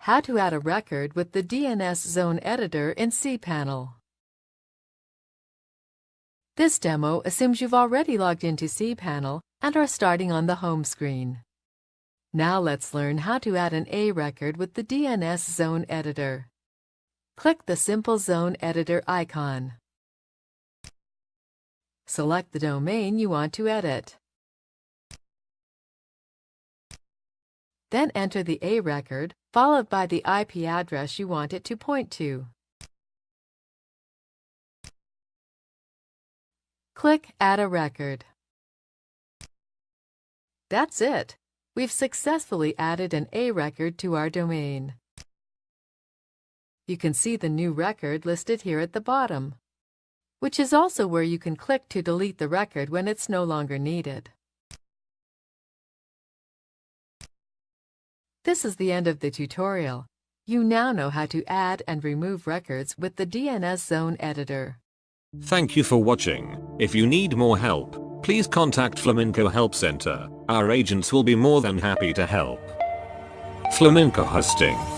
How to add a record with the DNS Zone Editor in cPanel. This demo assumes you've already logged into cPanel and are starting on the home screen. Now let's learn how to add an A record with the DNS Zone Editor. Click the simple Zone Editor icon. Select the domain you want to edit. Then enter the A record, followed by the IP address you want it to point to. Click Add a Record. That's it! We've successfully added an A record to our domain. You can see the new record listed here at the bottom, which is also where you can click to delete the record when it's no longer needed. This is the end of the tutorial. You now know how to add and remove records with the DNS Zone Editor. Thank you for watching. If you need more help, please contact Flaminqo Help Center. Our agents will be more than happy to help. Flaminqo Hosting.